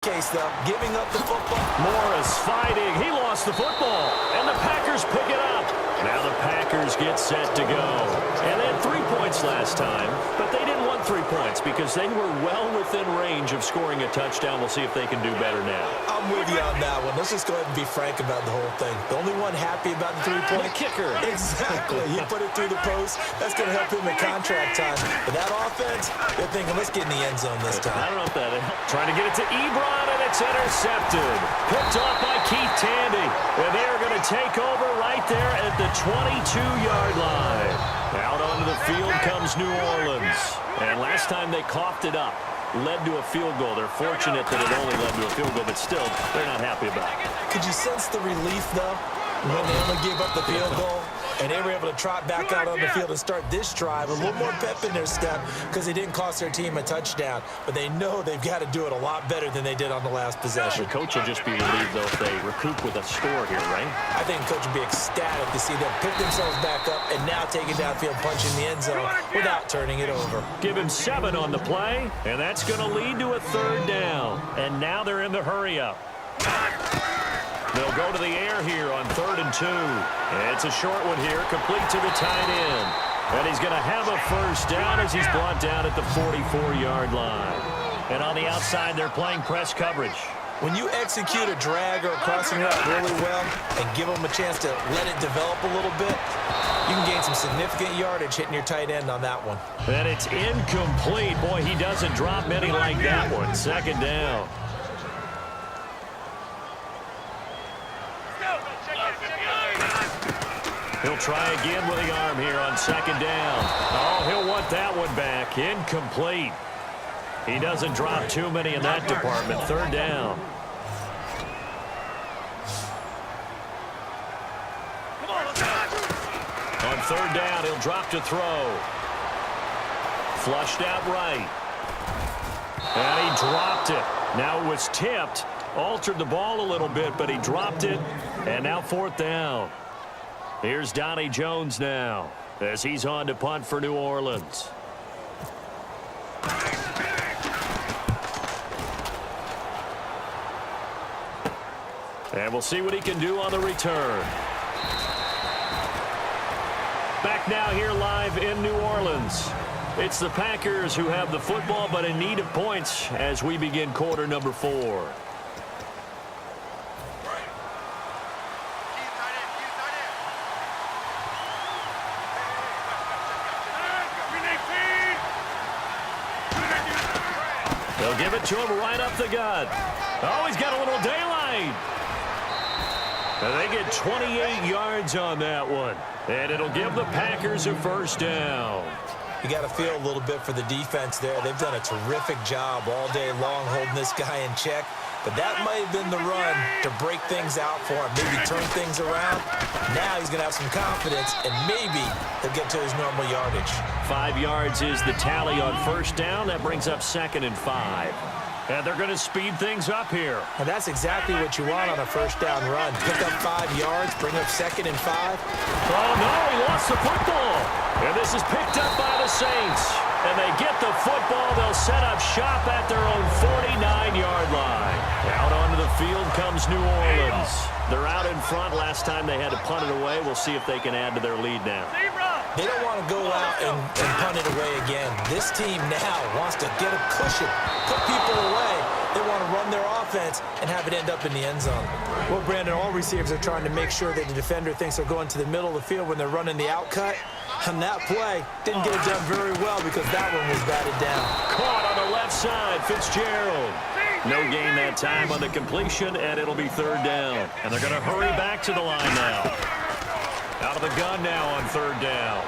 case, though. Giving up the football. Morris fighting. He lost the football. And the Packers pick it up. Now the Packers get set to go. And they had 3 points last time, but they didn't want 3 points because they were well within range of scoring a touchdown. We'll see if they can do better now. I'm with you on that one. Let's just go ahead and be frank about the whole thing. The only one happy about the three-point kicker. Exactly. He put it through the post. That's going to help him in contract time. But that offense, they're thinking, let's get in the end zone this time. I don't know if that helped. Trying to get it to Ebron, and it's intercepted. Picked off by Keith Tandy. And they are going to take over right there at the 22-yard line. Out onto the field comes New Orleans. And last time they coughed it up, led to a field goal. They're fortunate that it only led to a field goal, but still, they're not happy about it. Could you sense the relief, though, when they only gave up the field goal? And they were able to trot back out on the field and start this drive. A little more pep in their step because they didn't cost their team a touchdown. But they know they've got to do it a lot better than they did on the last possession. The coach will just be relieved, though, if they recoup with a score here, right? I think the coach will be ecstatic to see them pick themselves back up and now take it downfield, punching the end zone without turning it over. Give him 7 on the play, and that's going to lead to a 3rd down. And now they're in the hurry-up. They'll go to the air here on 3rd and 2. It's a short one here, complete to the tight end. And he's going to have a 1st down as he's brought down at the 44-yard line. And on the outside, they're playing press coverage. When you execute a drag or a crossing route really well and give them a chance to let it develop a little bit, you can gain some significant yardage hitting your tight end on that one. And it's incomplete. Boy, he doesn't drop many like that one. 2nd down. He'll try again with the arm here on 2nd down. Oh, he'll want that one back. Incomplete. He doesn't drop too many in that department. 3rd down. On 3rd down, he'll drop to throw. Flushed out right. And he dropped it. Now it was tipped. Altered the ball a little bit, but he dropped it. And now 4th down. Here's Donnie Jones now as he's on to punt for New Orleans. And we'll see what he can do on the return. Back now here live in New Orleans. It's the Packers who have the football but in need of points as we begin quarter number 4. They'll give it to him right up the gut. Oh, he's got a little daylight. And they get 28 yards on that one. And it'll give the Packers a 1st down. You got to feel a little bit for the defense there. They've done a terrific job all day long holding this guy in check. But that might have been the run to break things out for him, maybe turn things around. Now he's going to have some confidence, and maybe he'll get to his normal yardage. 5 yards is the tally on 1st down. That brings up 2nd and 5. And they're going to speed things up here. And that's exactly what you want on a 1st down run. Pick up 5 yards, bring up 2nd and 5. Oh, no, he lost the football. And this is picked up by the Saints. And they get the football. They'll set up shop at their own 49-yard line. Out onto the field comes New Orleans. They're out in front. Last time they had to punt it away. We'll see if they can add to their lead now. They don't want to go out and punt it away again. This team now wants to get a cushion, put people away. They want to run their offense and have it end up in the end zone. Well, Brandon, all receivers are trying to make sure that the defender thinks they're going to the middle of the field when they're running the out cut. And that play didn't get it done very well because that one was batted down. Caught on the left side, Fitzgerald. No gain that time on the completion, and it'll be 3rd down. And they're going to hurry back to the line now. Out of the gun now on 3rd down.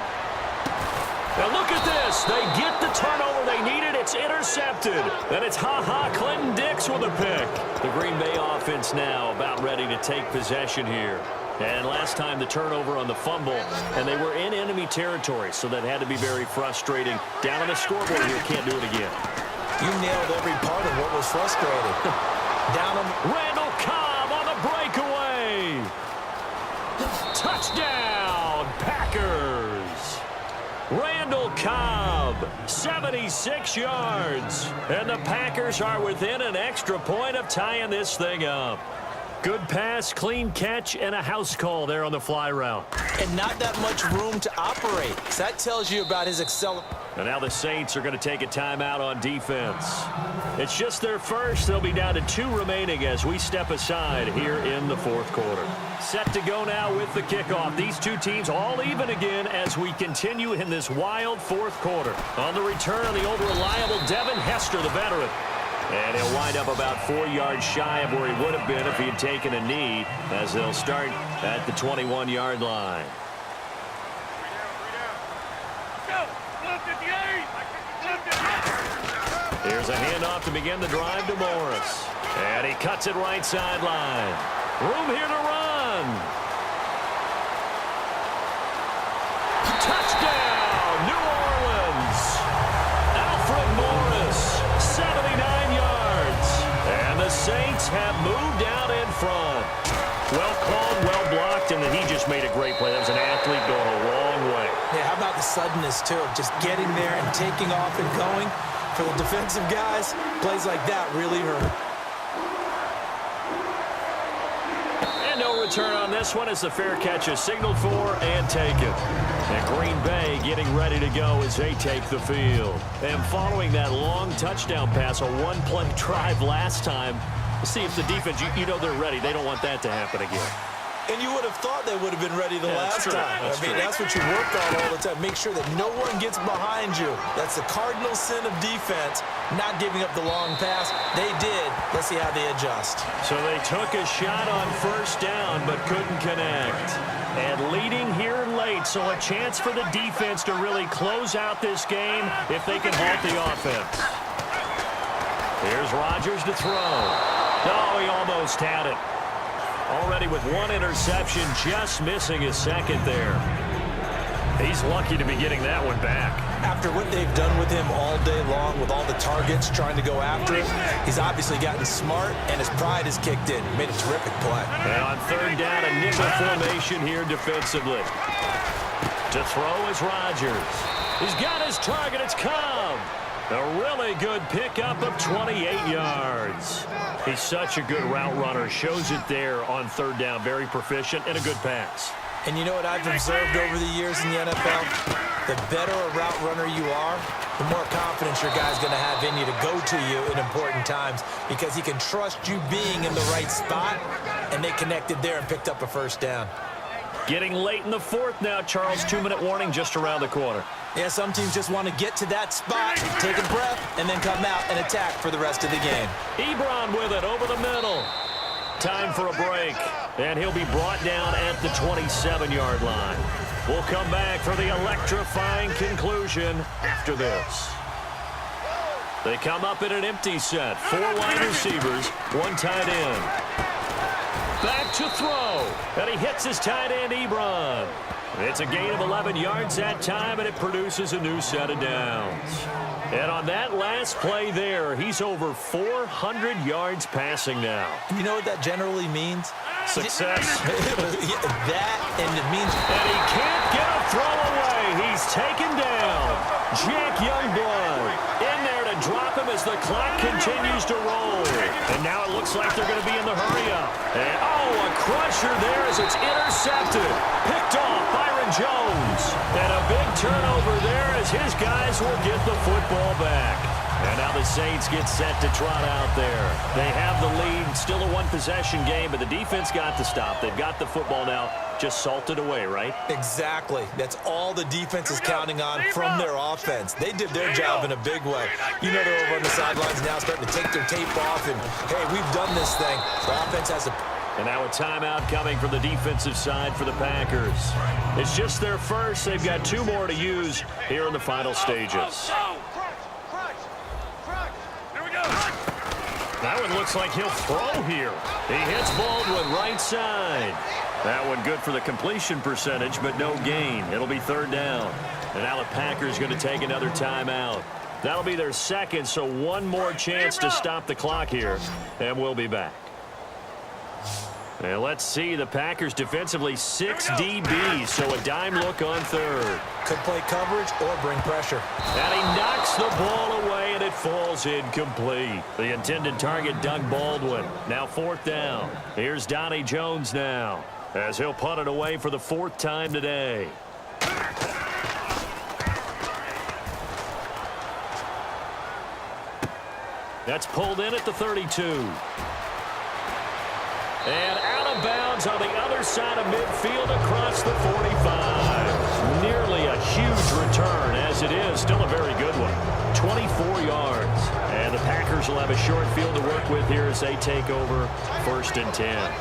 Now look at this. They get the turnover they needed. It's intercepted. And it's Clinton Dix with a pick. The Green Bay offense now about ready to take possession here. And last time the turnover on the fumble, and they were in enemy territory, so that had to be very frustrating. Down on the scoreboard here, can't do it again. You nailed every part of what was frustrating. Down on Randell Cobb on the breakaway. Touchdown, Packers. Randell Cobb, 76 yards. And the Packers are within an extra point of tying this thing up. Good pass, clean catch, and a house call there on the fly route. And not that much room to operate. So that tells you about his acceleration. And now the Saints are going to take a timeout on defense. It's just their first. They'll be down to 2 remaining as we step aside here in the fourth quarter. Set to go now with the kickoff. These two teams all even again as we continue in this wild fourth quarter. On the return, the old reliable Devin Hester, the veteran. And he'll wind up about 4 yards shy of where he would have been if he had taken a knee as they'll start at the 21-yard line. Here's a handoff to begin the drive to Morris. And he cuts it right sideline. Room here to run. Touchdown, New Orleans. Alfred Morris, 79 yards. And the Saints have moved out in front. Well called, well blocked, and then he just made a great play. That was an athlete going a long way. Yeah, how about the suddenness, too, of just getting there and taking off and going? For the defensive guys, plays like that really hurt. And no return on this one as the fair catch is signaled for and taken. And Green Bay getting ready to go as they take the field. And following that long touchdown pass, a one-play drive last time, see if the defense, you know they're ready. They don't want that to happen again. And you would have thought they would have been ready the last time. That's what you work on all the time. Make sure that no one gets behind you. That's the cardinal sin of defense, not giving up the long pass. They did. Let's see how they adjust. So they took a shot on first down but couldn't connect. And leading here late, so a chance for the defense to really close out this game if they can halt the offense. Here's Rodgers to throw. Oh, he almost had it. Already with 1 interception, just missing his second there. He's lucky to be getting that one back. After what they've done with him all day long, with all the targets trying to go after him, he's obviously gotten smart, and his pride has kicked in. Made a terrific play. And on third down, a nickel formation here defensively. To throw is Rodgers. He's got his target. It's Cobb. A really good pickup of 28 yards. He's such a good route runner. Shows it there on third down. Very proficient and a good pass. And you know what I've observed over the years in the NFL? The better a route runner you are, the more confidence your guy's going to have in you to go to you in important times because he can trust you being in the right spot, and they connected there and picked up a first down. Getting late in the fourth now, Charles. 2-minute warning just around the corner. Yeah, some teams just want to get to that spot, take a breath, and then come out and attack for the rest of the game. Ebron with it over the middle. Time for a break, and he'll be brought down at the 27-yard line. We'll come back for the electrifying conclusion after this. They come up in an empty set. 4 wide receivers, 1 tight end. Back to throw, and he hits his tight end, Ebron. It's a gain of 11 yards that time, and it produces a new set of downs. And on that last play there, he's over 400 yards passing now. You know what that generally means? Success. That, and it means... And he can't get a throw away. He's taken down. Jack Youngblood in there to drop him as the clock continues to roll. And now it looks like they're going to be in the hurry-up. And, a crusher there as it's intercepted. Picked off Byron Jones. And a big turnover there as his guys will get the football back. And now the Saints get set to trot out there. They have the lead, still a 1-possession game, but the defense got to stop. They've got the football now, just salted away, right? Exactly. That's all the defense is counting on from their offense. They did their job in a big way. You know they're over on the sidelines now starting to take their tape off and, hey, we've done this thing. The offense has a... And now a timeout coming from the defensive side for the Packers. It's just their first. They've got 2 more to use here in the final stages. That one looks like he'll throw here. He hits Baldwin right side. That one good for the completion percentage, but no gain. It'll be third down. And now the Packers going to take another timeout. That'll be their second, so 1 more chance to stop the clock here, and we'll be back. And let's see, the Packers defensively 6 DBs, so a dime look on third. Could play coverage or bring pressure. And he knocks the ball away, and it falls incomplete. The intended target, Doug Baldwin. Now 4th down. Here's Donnie Jones now, as he'll punt it away for the 4th time today. That's pulled in at the 32. And out of bounds on the other side of midfield across the 45. Nearly a huge return, as it is. Still a very good one. 24 yards. And the Packers will have a short field to work with here as they take over 1st and 10.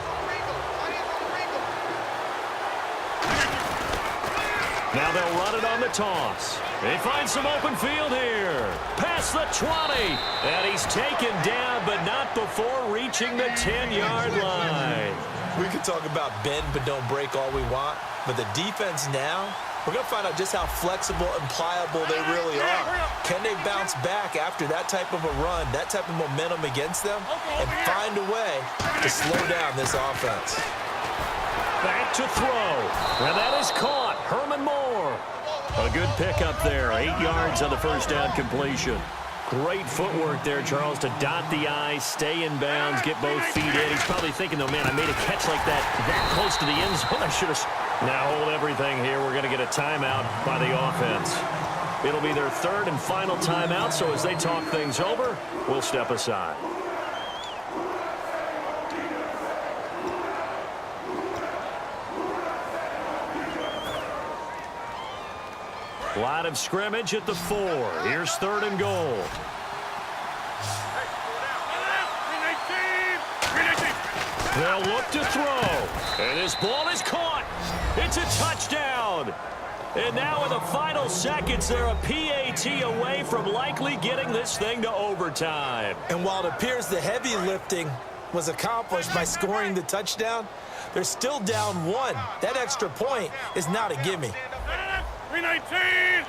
Now they'll run it on the toss. They find some open field here. Past the 20. And he's taken down, but not before reaching the 10-yard line. We can talk about bend but don't break all we want, but the defense now, we're going to find out just how flexible and pliable they really are. Can they bounce back after that type of a run, that type of momentum against them, and find a way to slow down this offense? Back to throw. And that is caught. Herman Moore. A good pickup there. 8 yards on the 1st down completion. Great footwork there, Charles, to dot the I, stay in bounds, get both feet in. He's probably thinking, though, man, I made a catch like that close to the end zone. I should have. Now hold everything here. We're going to get a timeout by the offense. It'll be their 3rd and final timeout, so as they talk things over, we'll step aside. Line of scrimmage at the 4. Here's 3rd and goal. They'll look to throw. And this ball is caught. It's a touchdown. And now in the final seconds, they're a PAT away from likely getting this thing to overtime. And while it appears the heavy lifting was accomplished by scoring the touchdown, they're still down 1. That extra point is not a gimme. 319.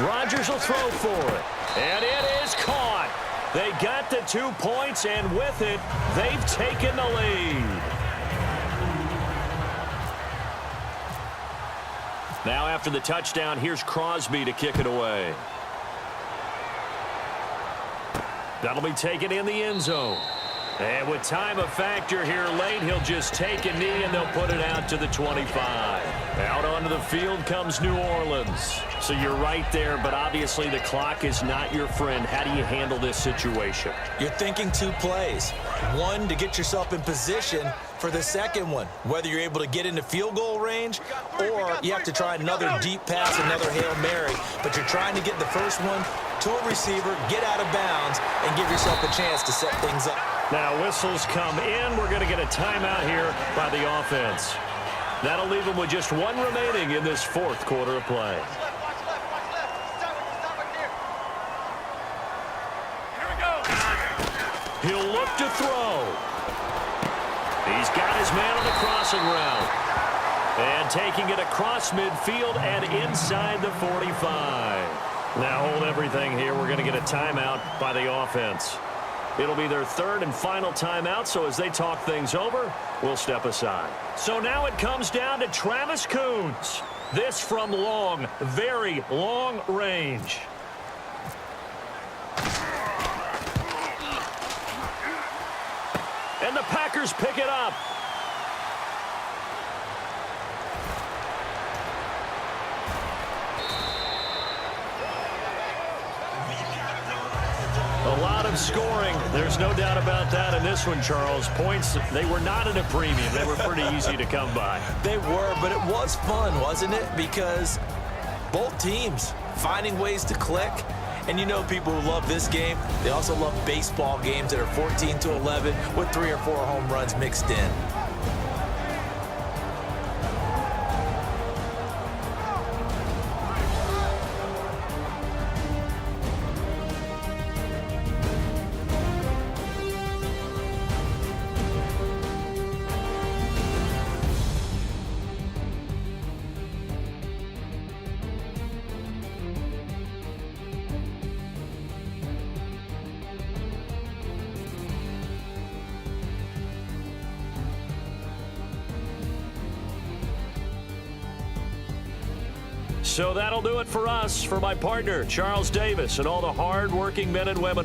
Rodgers will throw for it. And it is caught. They got the 2 points, and with it, they've taken the lead. Now after the touchdown, here's Crosby to kick it away. That'll be taken in the end zone. And with time a factor here late, he'll just take a knee and they'll put it out to the 25. Out onto the field comes New Orleans. So you're right there, but obviously the clock is not your friend. How do you handle this situation? You're thinking 2 plays. 1 to get yourself in position for the second one, whether you're able to get into field goal range or you have to try another deep pass, another Hail Mary. But you're trying to get the first one to a receiver, get out of bounds, and give yourself a chance to set things up. Now whistles come in. We're going to get a timeout here by the offense. That'll leave them with just 1 remaining in this 4th quarter of play. He'll look to throw. He's got his man on the crossing route. And taking it across midfield and inside the 45. Now hold everything here. We're going to get a timeout by the offense. It'll be their 3rd and final timeout, so as they talk things over, we'll step aside. So now it comes down to Travis Coons. This from long, very long range. And the Packers pick it up. A lot of scoring. There's no doubt about that in this one, Charles. Points, they were not at a premium. They were pretty easy to come by. They were, but it was fun, wasn't it? Because both teams finding ways to click. And you know people who love this game, they also love baseball games that are 14-11 with 3 or 4 home runs mixed in. So that'll do it for us. For my partner, Charles Davis, and all the hard-working men and women